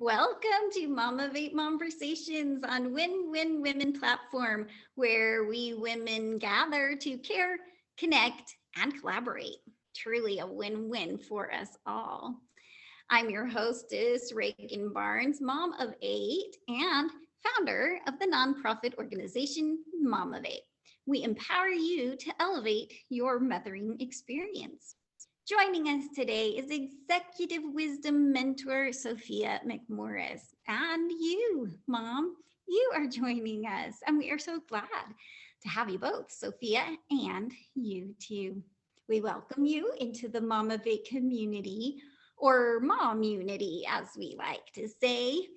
Welcome to Momivate Momversations on Win-Win Women platform, where we women gather to care, connect, and collaborate. Truly a win-win for us all. I'm your hostess, Reagan Barnes, mom of 8 and founder of the nonprofit organization Momivate. We empower you to elevate your mothering experience. Joining us today is Executive Wisdom Mentor Sopheia McMorris. And you, Mom, you are joining us. And we are so glad to have you both, Sopheia, and you too. We welcome you into the Momivate community, or Mom Unity, as we like to say.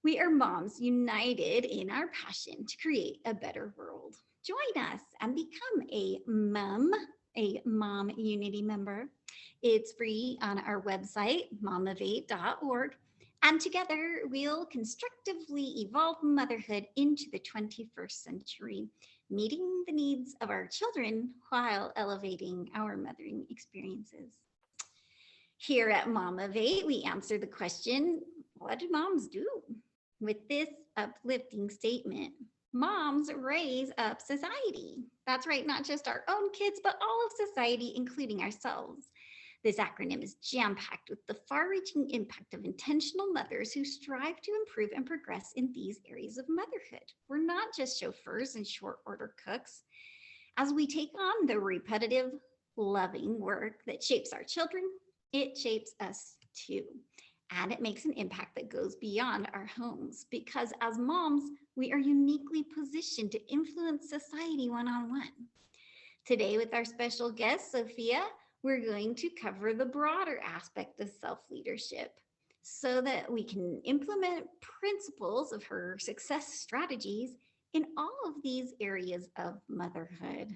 We are moms united in our passion to create a better world. Join us and become a Mom Unity member. It's free on our website, momivate.org. And together we'll constructively evolve motherhood into the 21st century, meeting the needs of our children while elevating our mothering experiences. Here at Momivate, we answer the question, what do moms do? With this uplifting statement, moms raise up society. That's right, not just our own kids, but all of society, including ourselves. This acronym is jam-packed with the far-reaching impact of intentional mothers who strive to improve and progress in these areas of motherhood. We're not just chauffeurs and short-order cooks. As we take on the repetitive, loving work that shapes our children, it shapes us too. And it makes an impact that goes beyond our homes, because as moms, we are uniquely positioned to influence society one-on-one. Today, with our special guest, Sopheia, we're going to cover the broader aspect of self-leadership so that we can implement principles of her success strategies in all of these areas of motherhood.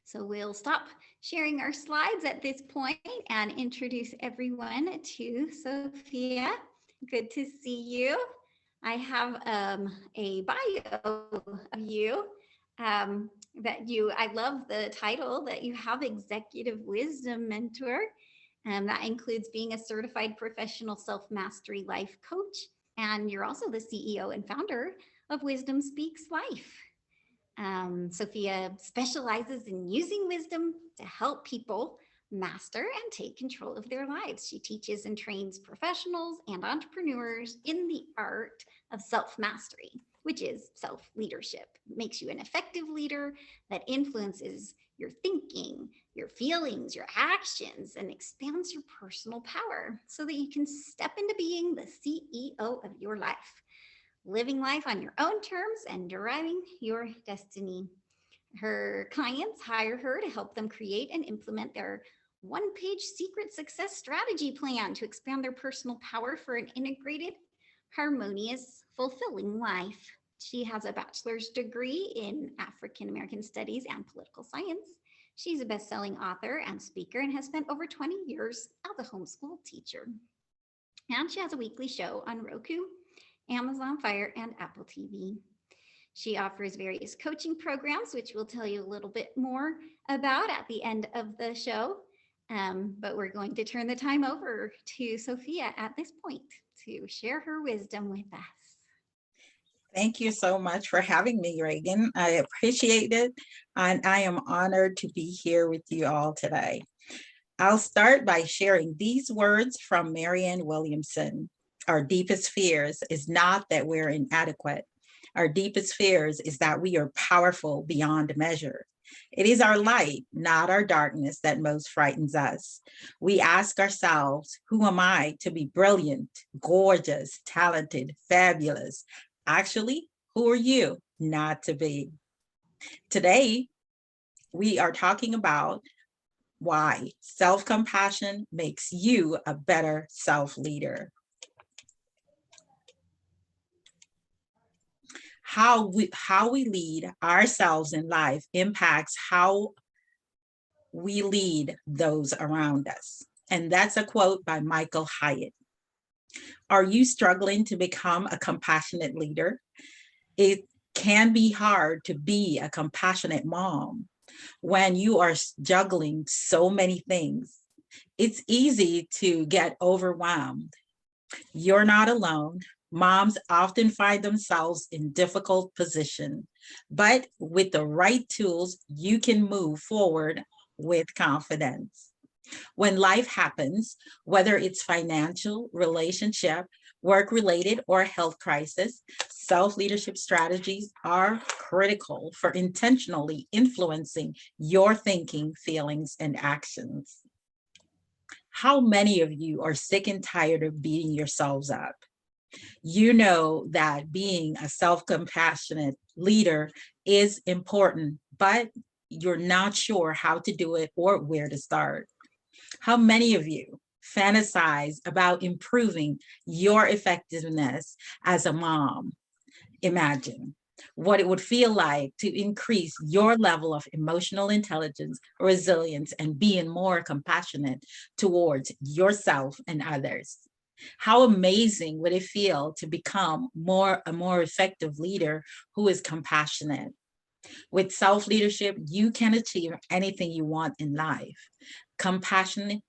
So we'll stop sharing our slides at this point and introduce everyone to Sopheia. Good to see you. I have a bio of you. I love the title that you have, Executive Wisdom Mentor. That includes being a certified professional self-mastery life coach. And you're also the CEO and founder of Wisdom Speaks Life. Sopheia specializes in using wisdom to help people master and take control of their lives. She teaches and trains professionals and entrepreneurs in the art of self-mastery, which is self-leadership. It makes you an effective leader that influences your thinking, your feelings, your actions, and expands your personal power so that you can step into being the CEO of your life, living life on your own terms and driving your destiny. Her clients hire her to help them create and implement their one-page secret success strategy plan to expand their personal power for an integrated, harmonious, fulfilling life. She has a bachelor's degree in African American Studies and Political Science. She's a best-selling author and speaker and has spent over 20 years as a homeschool teacher. And she has a weekly show on Roku, Amazon Fire, and Apple TV. She offers various coaching programs, which we'll tell you a little bit more about at the end of the show. But we're going to turn the time over to Sopheia at this point to share her wisdom with us. Thank you so much for having me, Reagan. I appreciate it, and I am honored to be here with you all today. I'll start by sharing these words from Marianne Williamson. Our deepest fears is not that we're inadequate. Our deepest fears is that we are powerful beyond measure. It is our light, not our darkness, that most frightens us. We ask ourselves, who am I to be brilliant, gorgeous, talented, fabulous? Actually, who are you not to be? Today, we are talking about why self-compassion makes you a better self-leader. How we lead ourselves in life impacts how we lead those around us. And that's a quote by Michael Hyatt. Are you struggling to become a compassionate leader? It can be hard to be a compassionate mom when you are juggling so many things. It's easy to get overwhelmed. You're not alone. Moms often find themselves in difficult position, but with the right tools, you can move forward with confidence. When life happens, whether it's financial, relationship, work-related, or health crisis, self-leadership strategies are critical for intentionally influencing your thinking, feelings, and actions. How many of you are sick and tired of beating yourselves up? You know that being a self-compassionate leader is important, but you're not sure how to do it or where to start. How many of you fantasize about improving your effectiveness as a mom? Imagine what it would feel like to increase your level of emotional intelligence, resilience, and being more compassionate towards yourself and others. How amazing would it feel to become a more effective leader who is compassionate? With self-leadership, you can achieve anything you want in life. Compassionate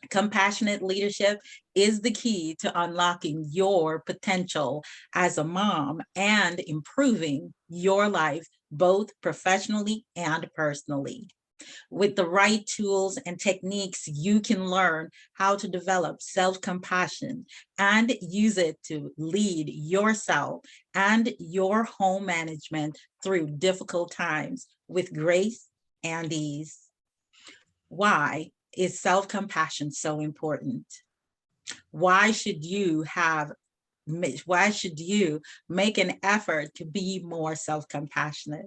Compassionate leadership is the key to unlocking your potential as a mom and improving your life, both professionally and personally. With the right tools and techniques, you can learn how to develop self-compassion and use it to lead yourself and your home management through difficult times with grace and ease. Why is self-compassion so important? Why should you make an effort to be more self-compassionate?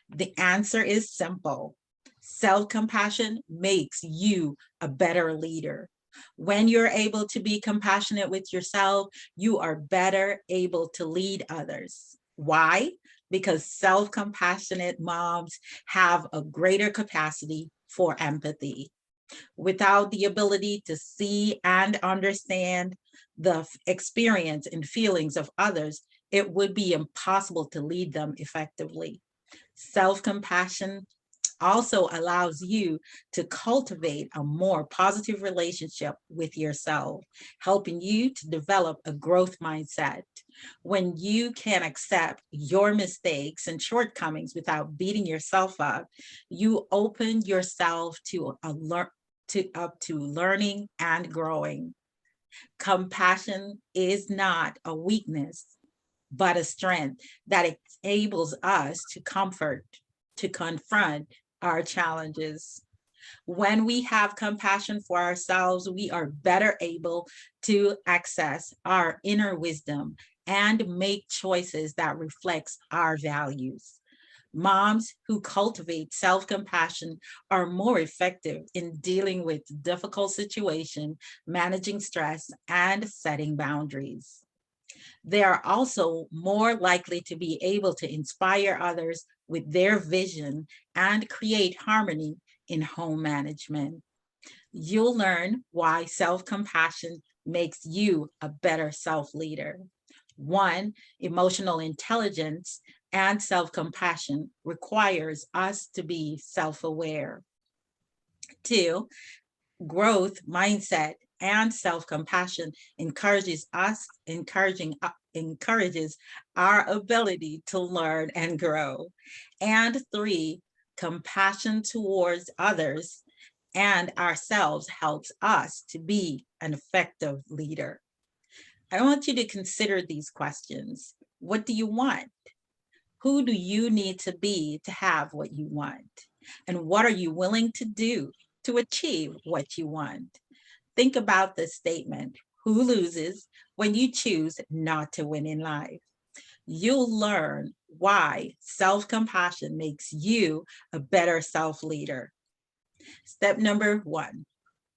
The answer is simple. Self-compassion makes you a better leader. When you're able to be compassionate with yourself, you are better able to lead others. Why? Because self-compassionate moms have a greater capacity for empathy. Without the ability to see and understand the experience and feelings of others, it would be impossible to lead them effectively. Self-compassion also allows you to cultivate a more positive relationship with yourself, helping you to develop a growth mindset. When you can accept your mistakes and shortcomings without beating yourself up, you open yourself to learning and growing. Compassion is not a weakness, but a strength that enables us to confront our challenges. When we have compassion for ourselves, we are better able to access our inner wisdom and make choices that reflects our values. Moms who cultivate self-compassion are more effective in dealing with difficult situations, managing stress, and setting boundaries. They are also more likely to be able to inspire others with their vision and create harmony in home management. You'll learn why self-compassion makes you a better self-leader. One, emotional intelligence and self-compassion requires us to be self-aware. Two, growth mindset and self-compassion encourages our ability to learn and grow. And three, compassion towards others and ourselves helps us to be an effective leader. I want you to consider these questions. What do you want? Who do you need to be to have what you want? And what are you willing to do to achieve what you want? Think about this statement: who loses when you choose not to win in life? You'll learn why self-compassion makes you a better self-leader. Step number 1,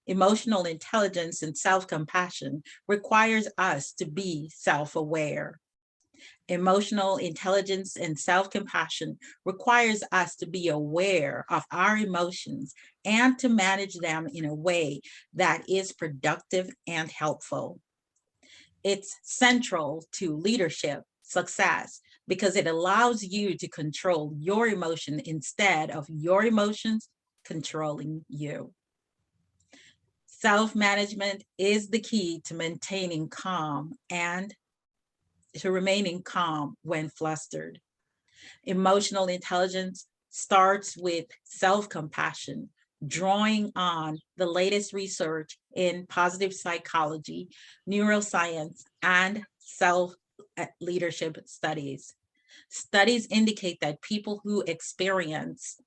emotional intelligence and self-compassion requires us to be self-aware. Emotional intelligence and self-compassion requires us to be aware of our emotions and to manage them in a way that is productive and helpful. It's central to leadership success because it allows you to control your emotion instead of your emotions controlling you. Self-management is the key to maintaining calm and to remaining calm when flustered. Emotional intelligence starts with self-compassion, drawing on the latest research in positive psychology, neuroscience, and self-leadership studies. Studies indicate that people who experience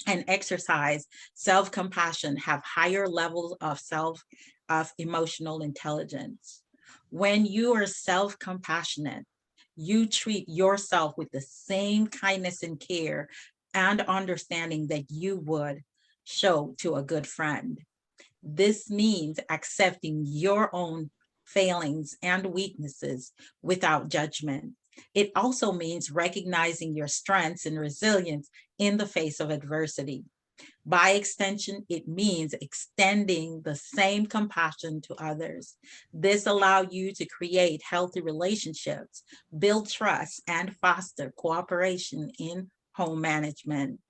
and exercise self-compassion have higher levels of emotional intelligence. When you are self-compassionate, you treat yourself with the same kindness and care and understanding that you would show to a good friend. This means accepting your own failings and weaknesses without judgment. It also means recognizing your strengths and resilience in the face of adversity. By extension, it means extending the same compassion to others. This allows you to create healthy relationships, build trust, and foster cooperation in home management.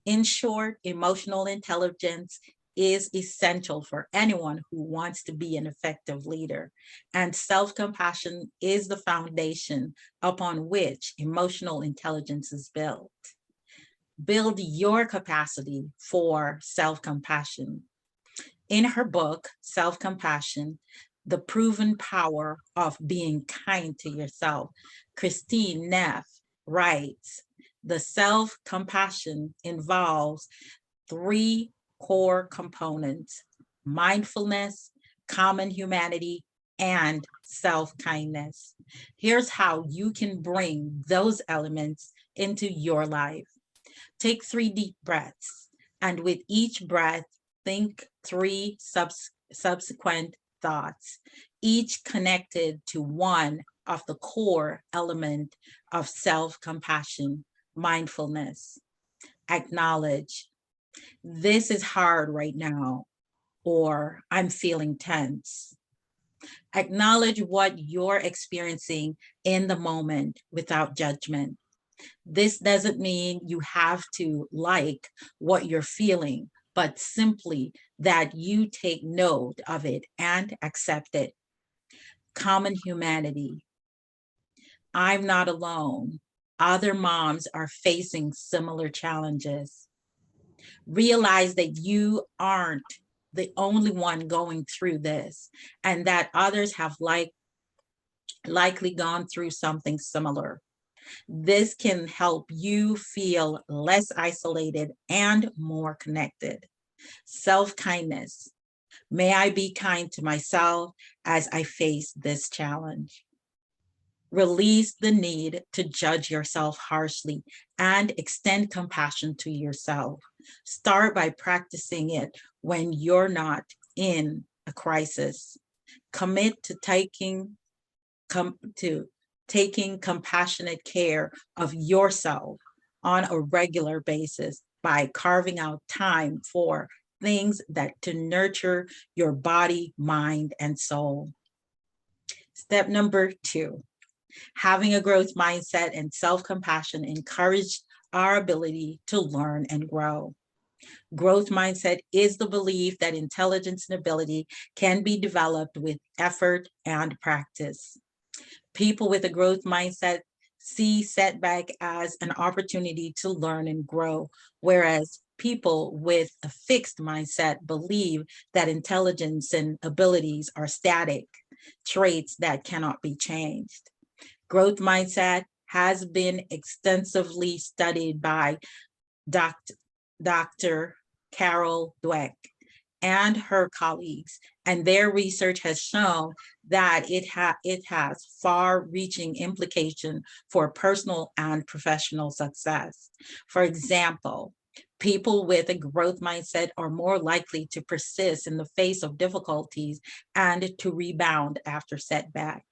In short, emotional intelligence is essential for anyone who wants to be an effective leader, and self-compassion is the foundation upon which emotional intelligence is built. Build your capacity for self-compassion. In her book, Self-Compassion, The Proven Power of Being Kind to Yourself, Christine Neff writes, the self-compassion involves three core components: mindfulness, common humanity, and self-kindness. Here's how you can bring those elements into your life. Take 3 deep breaths, and with each breath, think 3 subsequent thoughts, each connected to one of the core element of self-compassion, mindfulness. Acknowledge, this is hard right now, or I'm feeling tense. Acknowledge what you're experiencing in the moment without judgment. This doesn't mean you have to like what you're feeling, but simply that you take note of it and accept it. Common humanity. I'm not alone. Other moms are facing similar challenges. Realize that you aren't the only one going through this, and that others have likely gone through something similar. This can help you feel less isolated and more connected. Self-kindness. May I be kind to myself as I face this challenge. Release the need to judge yourself harshly and extend compassion to yourself. Start by practicing it when you're not in a crisis. Commit to taking compassionate care of yourself on a regular basis by carving out time for things that to nurture your body, mind, and soul. Step number 2, having a growth mindset and self-compassion encourage our ability to learn and grow. Growth mindset is the belief that intelligence and ability can be developed with effort and practice. People with a growth mindset see setback as an opportunity to learn and grow, whereas people with a fixed mindset believe that intelligence and abilities are static, traits that cannot be changed. Growth mindset has been extensively studied by Dr. Carol Dweck and her colleagues, and their research has shown that it has far-reaching implication for personal and professional success. For example, people with a growth mindset are more likely to persist in the face of difficulties and to rebound after setback.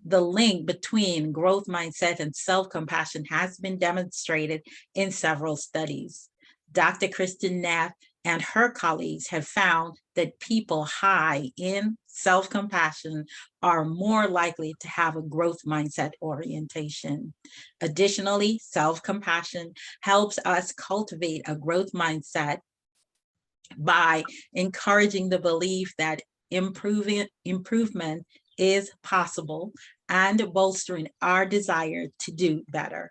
The link between growth mindset and self-compassion has been demonstrated in several studies. Dr. Kristen Neff and her colleagues have found that people high in self-compassion are more likely to have a growth mindset orientation. Additionally, self-compassion helps us cultivate a growth mindset by encouraging the belief that improvement is possible and bolstering our desire to do better.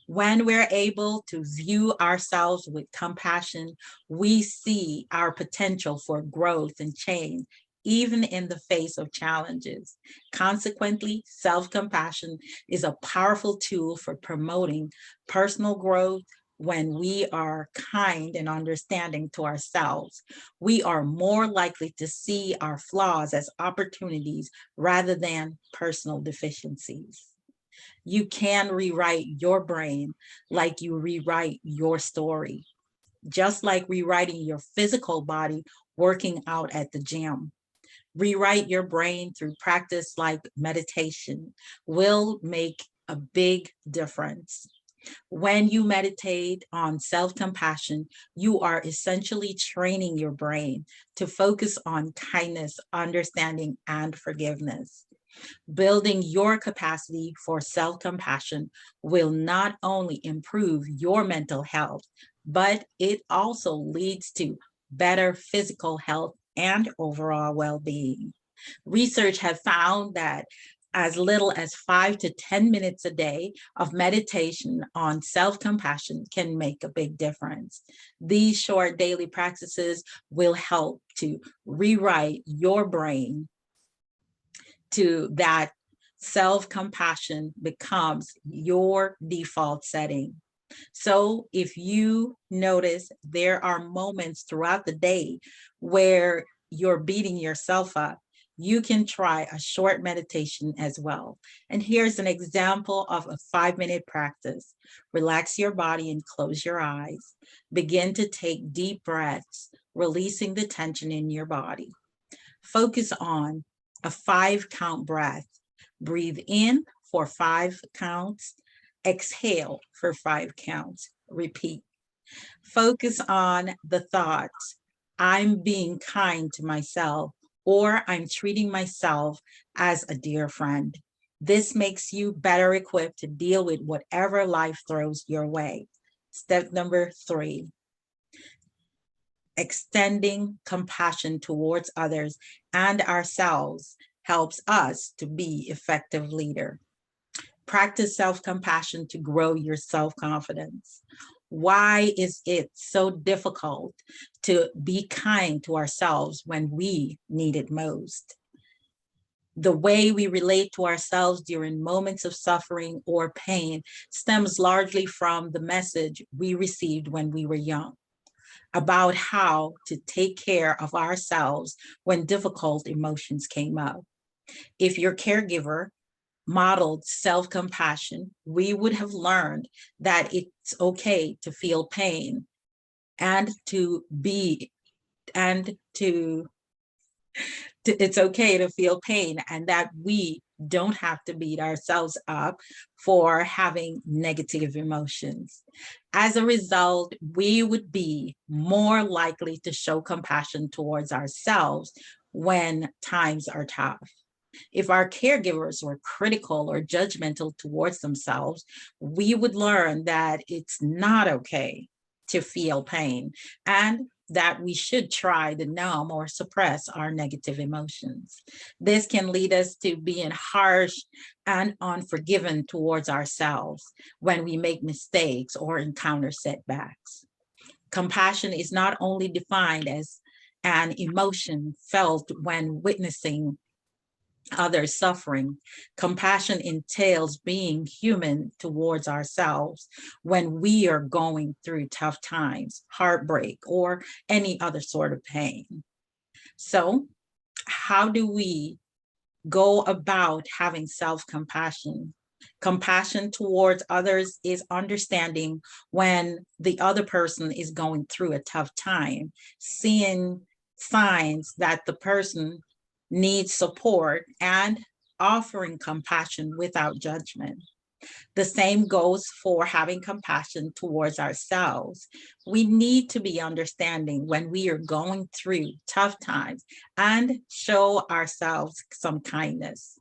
When we're able to view ourselves with compassion, we see our potential for growth and change, even in the face of challenges. Consequently, self-compassion is a powerful tool for promoting personal growth. When we are kind and understanding to ourselves, we are more likely to see our flaws as opportunities rather than personal deficiencies. You can rewrite your brain like you rewrite your story, just like rewriting your physical body working out at the gym. Rewrite your brain through practice like meditation will make a big difference. When you meditate on self-compassion, you are essentially training your brain to focus on kindness, understanding, and forgiveness. Building your capacity for self-compassion will not only improve your mental health, but it also leads to better physical health and overall well-being. Research has found that as little as 5 to 10 minutes a day of meditation on self-compassion can make a big difference. These short daily practices will help to rewrite your brain to that self-compassion becomes your default setting. So if you notice there are moments throughout the day where you're beating yourself up, you can try a short meditation as well. And here's an example of a 5-minute practice. Relax your body and close your eyes. Begin to take deep breaths, releasing the tension in your body. Focus on a 5-count breath. Breathe in for 5 counts, exhale for 5 counts, repeat. Focus on the thoughts, I'm being kind to myself, or I'm treating myself as a dear friend. This makes you better equipped to deal with whatever life throws your way. Step number 3. Extending compassion towards others and ourselves helps us to be effective leader. Practice self-compassion to grow your self-confidence. Why is it so difficult to be kind to ourselves when we need it most? The way we relate to ourselves during moments of suffering or pain stems largely from the message we received when we were young about how to take care of ourselves when difficult emotions came up. If your caregiver modeled self-compassion, we would have learned that it's okay to feel pain and it's okay to feel pain, and that we don't have to beat ourselves up for having negative emotions. As a result, we would be more likely to show compassion towards ourselves when times are tough. If our caregivers were critical or judgmental towards themselves, we would learn that it's not okay to feel pain and that we should try to numb or suppress our negative emotions. This can lead us to being harsh and unforgiving towards ourselves when we make mistakes or encounter setbacks. Compassion is not only defined as an emotion felt when witnessing others suffering. Compassion entails being human towards ourselves when we are going through tough times, heartbreak, or any other sort of pain. So how do we go about having self-compassion? Compassion towards others is understanding when the other person is going through a tough time, seeing signs that the person needs support, and offering compassion without judgment. The same goes for having compassion towards ourselves. We need to be understanding when we are going through tough times and show ourselves some kindness.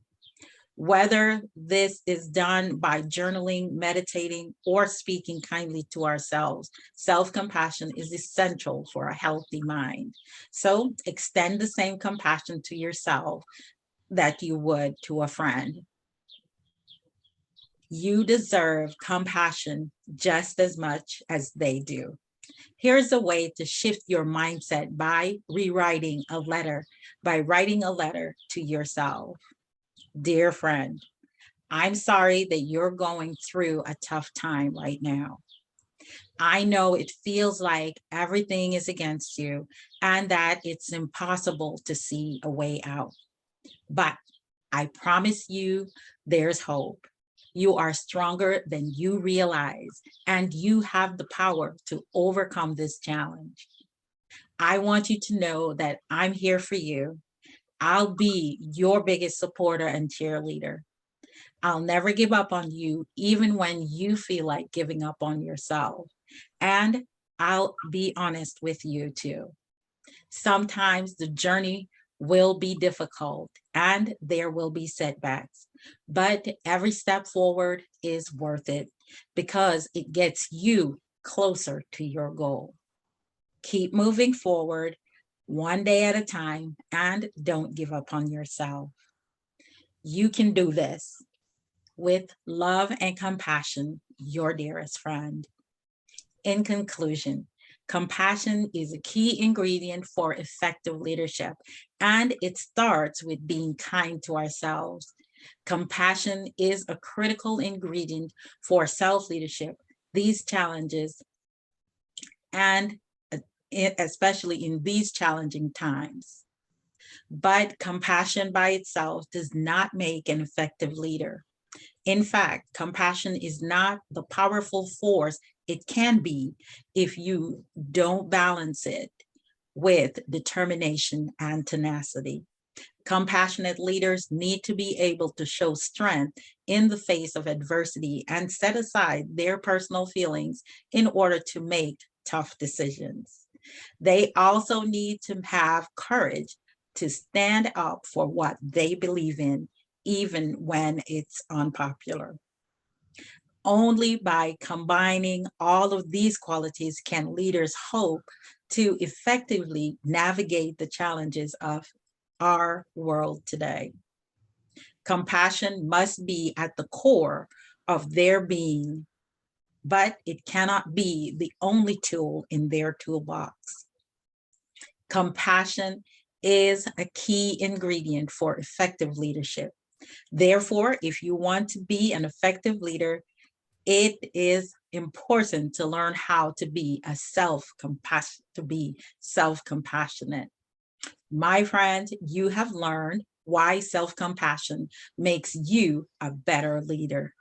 Whether this is done by journaling, meditating, or speaking kindly to ourselves, self-compassion is essential for a healthy mind. So extend the same compassion to yourself that you would to a friend. You deserve compassion just as much as they do. Here's a way to shift your mindset by writing a letter to yourself. Dear friend, I'm sorry that you're going through a tough time right now. I know it feels like everything is against you and that it's impossible to see a way out. But I promise you, there's hope. You are stronger than you realize, and you have the power to overcome this challenge. I want you to know that I'm here for you. I'll be your biggest supporter and cheerleader. I'll never give up on you, even when you feel like giving up on yourself. And I'll be honest with you too. Sometimes the journey will be difficult and there will be setbacks, but every step forward is worth it because it gets you closer to your goal. Keep moving forward one day at a time and don't give up on yourself. You can do this. With love and compassion, your dearest friend. In conclusion, compassion is a key ingredient for effective leadership, and it starts with being kind to ourselves. Compassion is a critical ingredient for self-leadership. These challenges, and especially in these challenging times. But compassion by itself does not make an effective leader. In fact, compassion is not the powerful force it can be if you don't balance it with determination and tenacity. Compassionate leaders need to be able to show strength in the face of adversity and set aside their personal feelings in order to make tough decisions. They also need to have courage to stand up for what they believe in, even when it's unpopular. Only by combining all of these qualities can leaders hope to effectively navigate the challenges of our world today. Compassion must be at the core of their being, but it cannot be the only tool in their toolbox. Compassion is a key ingredient for effective leadership. Therefore, if you want to be an effective leader, it is important to learn how to be self-compassionate. My friend, you have learned why self-compassion makes you a better leader.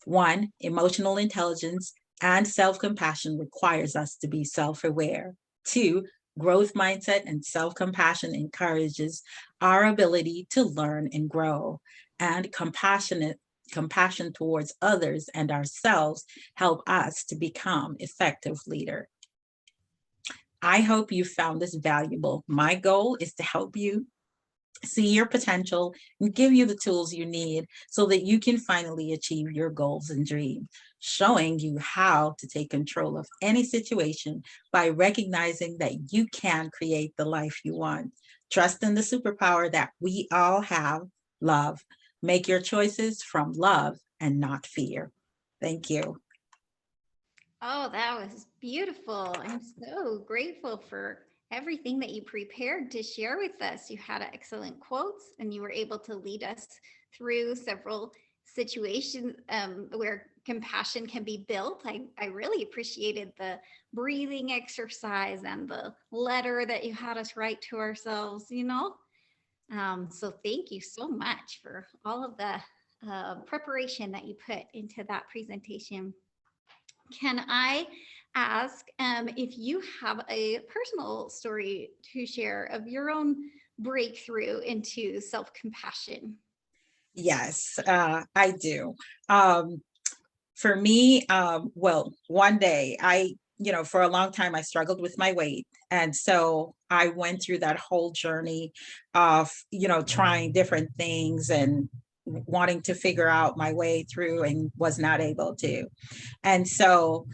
1, emotional intelligence and self-compassion requires us to be self-aware. 2, growth mindset and self-compassion encourages our ability to learn and grow. And compassion towards others and ourselves help us to become effective leaders. I hope you found this valuable. My goal is to help you see your potential and give you the tools you need so that you can finally achieve your goals and dreams, showing you how to take control of any situation by recognizing that you can create the life you want. Trust in the superpower that we all have, love. Make your choices from love and not fear. Thank you. Oh, that was beautiful. I'm so grateful for everything that you prepared to share with us. You had excellent quotes and you were able to lead us through several situations where compassion can be built. I really appreciated the breathing exercise and the letter that you had us write to ourselves, you know? So thank you so much for all of the preparation that you put into that presentation. Can I ask if you have a personal story to share of your own breakthrough into self-compassion? Yes, I do. For me, well, one day for a long time, I struggled with my weight. And so I went through that whole journey of, trying different things and wanting to figure out my way through and was not able to. And so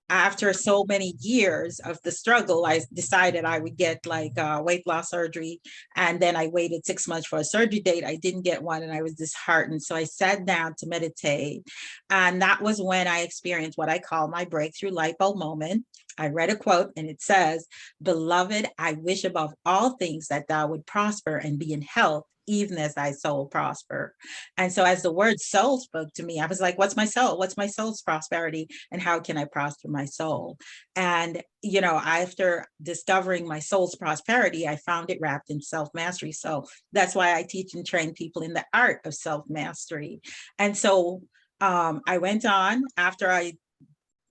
after so many years of the struggle, I decided I would get like weight loss surgery. And then I waited 6 months for a surgery date. I didn't get one and I was disheartened. So I sat down to meditate. And that was when I experienced what I call my breakthrough light bulb moment. I read a quote and it says, "Beloved, I wish above all things that thou would prosper and be in health, even as thy soul prosper." And so as the word soul spoke to me, I was like, what's my soul? What's my soul's prosperity? And how can I prosper my soul? And, after discovering my soul's prosperity, I found it wrapped in self-mastery. So that's why I teach and train people in the art of self-mastery. And so I went on after I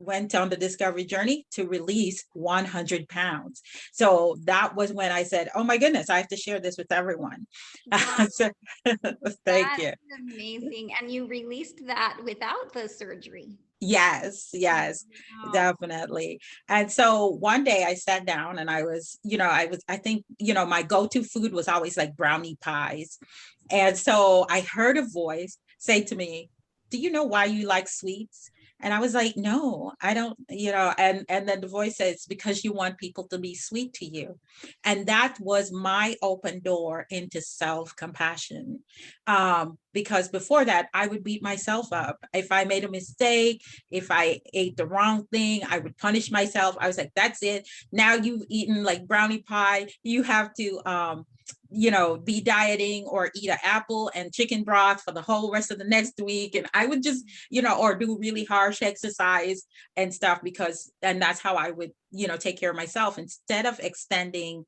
went on the discovery journey to release 100 pounds. So that was when I said, oh my goodness, I have to share this with everyone. Wow, So, thank you. that's amazing. And you released that without the surgery. Yes, yes, Wow. definitely. And so one day I sat down and I think, my go-to food was always like brownie pies. And so I heard a voice say to me, "Do you know why you like sweets?" And I was like, "No, I don't, and then the voice says, "Because you want people to be sweet to you." And that was my open door into self-compassion. Because before that, I would beat myself up. If I made a mistake, if I ate the wrong thing, I would punish myself. I was like, that's it. Now you've eaten like brownie pie. You have to, be dieting or eat an apple and chicken broth for the whole rest of the next week. And I would just, or do really harsh exercise and stuff and that's how I would, take care of myself instead of extending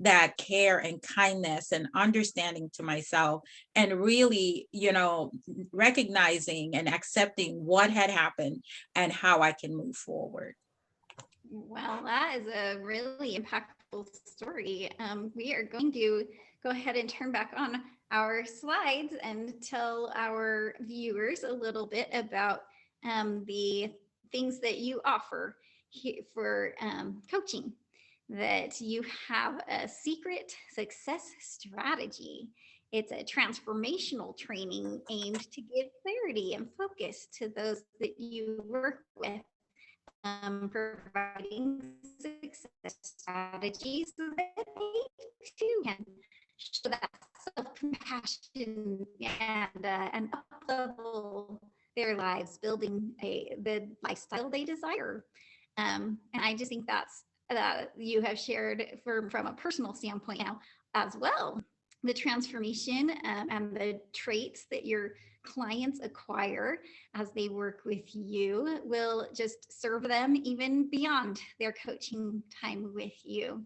that care and kindness and understanding to myself and really, recognizing and accepting what had happened and how I can move forward. Well, that is a really impactful story. We are going to go ahead and turn back on our slides and tell our viewers a little bit about the things that you offer for coaching. That you have a secret success strategy. It's a transformational training aimed to give clarity and focus to those that you work with, providing success strategies so that they too can show that self-compassion and up-level their lives, building the lifestyle they desire. And I just think that's you have shared from a personal standpoint now as well. The transformation and the traits that your clients acquire as they work with you will just serve them even beyond their coaching time with you.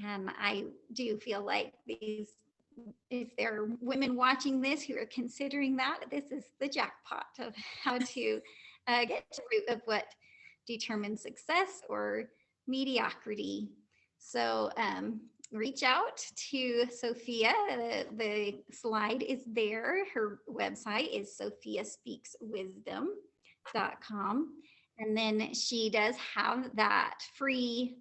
And I do feel like if there are women watching this who are considering that, this is the jackpot of how to get to the root of what determines success or mediocrity. So reach out to Sopheia. The slide is there. Her website is sophiaspeakswisdom.com. And then she does have that free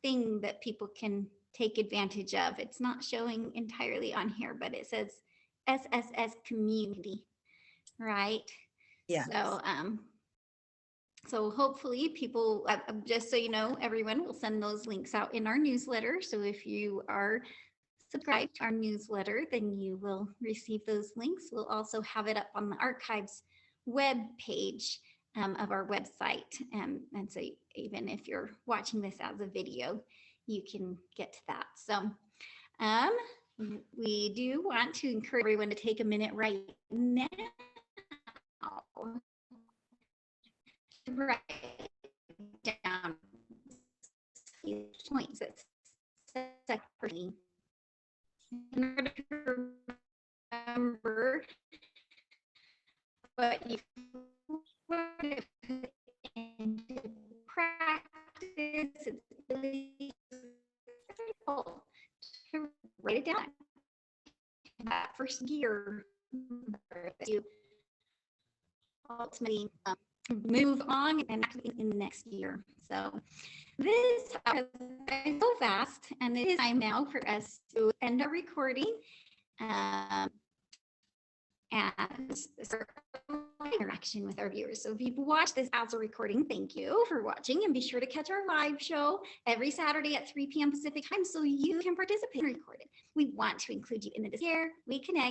thing that people can take advantage of. It's not showing entirely on here, but it says SSS community, right? Yeah. So hopefully people, just so you know, everyone will send those links out in our newsletter. So if you are subscribed to our newsletter, then you will receive those links. We'll also have it up on the archives web page of our website. And so even if you're watching this as a video, you can get to that. So we do want to encourage everyone to take a minute right now to write down these points that stuck for me in order to remember what you put into practice. It's really critical to write it down. That first year that you ultimately move on and in the next year. So this has been so fast, and it is time now for us to end our recording. And start interaction with our viewers. So if you've watched this as a recording, thank you for watching, and be sure to catch our live show every Saturday at 3 p.m. Pacific time so you can participate in recording. We want to include you in the discussion. We connect.